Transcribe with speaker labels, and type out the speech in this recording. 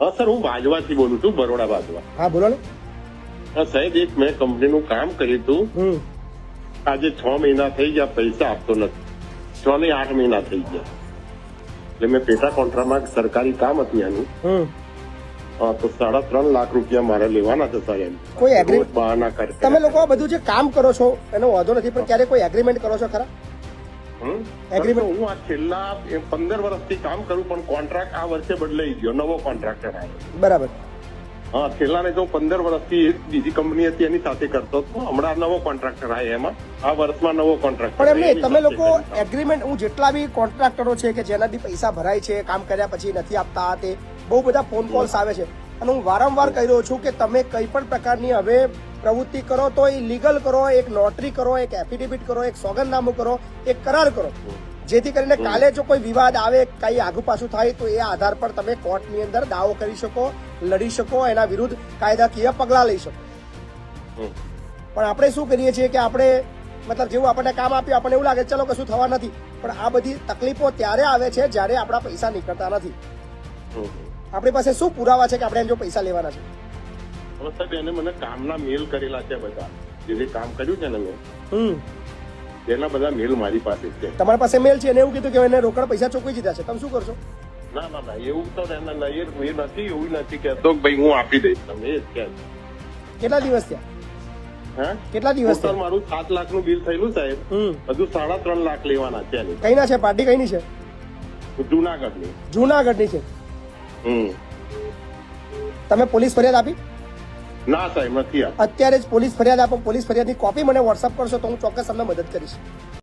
Speaker 1: હા સર, હું બાજવાથી બોલું છું, બરોડા બાજવા.
Speaker 2: હા બોલો ને.
Speaker 1: હા સાહેબ, એક મેં કંપનીનું કામ કર્યું હતું. આજે 6 મહિના થઈ ગયા, પૈસા આપતો નથી. 6 ને 8 મહિના થઈ ગયા. એટલે મેં પેટા કોન્ટ્રાક્ટમાં સરકારી કામ હતું એનું. તો 3.5 લાખ રૂપિયા મારે લેવાના છે સાહેબ. એમ
Speaker 2: કોઈ
Speaker 1: રોજ
Speaker 2: એગ્રીમેન્ટ
Speaker 1: બહાના કરે.
Speaker 2: તમે લોકો આ બધું જે કામ કરો છો એનો વાંધો નથી, પણ ક્યારે કોઈ એગ્રીમેન્ટ કરો છો ખરા?
Speaker 1: એગ્રીમેન્ટ હું આ છેલ્લા 15 વર્ષથી કામ કરું, પણ કોન્ટ્રાક્ટ આ વર્ષે બદલાઈ ગયો, નવો કોન્ટ્રાક્ટર આવ્યો.
Speaker 2: બરાબર.
Speaker 1: હા, છેલ્લા ને તો 15 વર્ષથી એક બીજી કંપની હતી એની સાથે કરતો હતો. હમણાં નવો કોન્ટ્રાક્ટર આવ્યો, એમાં આ વર્ષમાં નવો કોન્ટ્રાક્ટર.
Speaker 2: પણ એમને તમે લોકો એગ્રીમેન્ટ, હું જેટલા બી કોન્ટ્રાક્ટરો છે કે જેનાથી પૈસા ભરાય છે, કામ કર્યા પછી નથી આપતા, તે બહુ બધા ફોન કોલ્સ આવે છે. અને હું વારંવાર કહી રહ્યો છું કે તમે કઈ પણ પ્રકારની હવે પ્રવૃત્તિ કરો તો એ લીગલ કરો, એક નોટરી કરો, એક એફિડેવિટ કરો, એક સોગંદનામું કરો, એક કરાર કરો, જેથી કરીને કાલે જો કોઈ વિવાદ આવે, કઈ આગુ પાછું થાય તો એ આધાર પર તમે કોર્ટની અંદર દાવો કરી શકો, લડી શકો, એના વિરુદ્ધ કાયદાકીય પગલાં લઈ શકો. પણ આપણે શું કરીએ છીએ કે આપણે મતલબ જેવું આપણને કામ આપ્યું આપણને એવું લાગે ચલો કશું થવા નથી, પણ આ બધી તકલીફો ત્યારે આવે છે જ્યારે આપણા પૈસા નીકળતા નથી. આપણી પાસે શું પુરાવા છે કે આપણે જો પૈસા લેવાના છે?
Speaker 1: સાહેબ, એને મને કામના મેલ કરેલા છે બધા, જે કામ કર્યું છે ને મેં, એના બધા મેલ મારી પાસે છે. તમારી
Speaker 2: પાસે મેલ છે? એને એવું કીધું કે એને રોકડ પૈસા ચૂકવી દીધા છે, તમે શું કરશો?
Speaker 1: ના ના ના, એવું તો એના નહીં, એ નથી, એવું નથી કહેતો કે ભાઈ હું આપી દઈશ તમને, એ જ કહે.
Speaker 2: કેટલા દિવસ થયા?
Speaker 1: હા,
Speaker 2: કેટલા દિવસ?
Speaker 1: મારું 7 લાખનું બિલ થયેલું સાહેબ, હજુ 3.5 લાખ લેવાના છે.
Speaker 2: કઈના છે? પાર્ટી કઈની છે?
Speaker 1: જુનાગઢની.
Speaker 2: જુનાગઢની છે. તમે પોલીસ ફરિયાદ આપી?
Speaker 1: ના સાહેબ, નથી આપી.
Speaker 2: અત્યારે જ પોલીસ ફરિયાદ આપો. પોલીસ ફરિયાદની કોપી મને વોટ્સઅપ કરશો તો હું ચોક્કસ તમને મદદ કરીશ.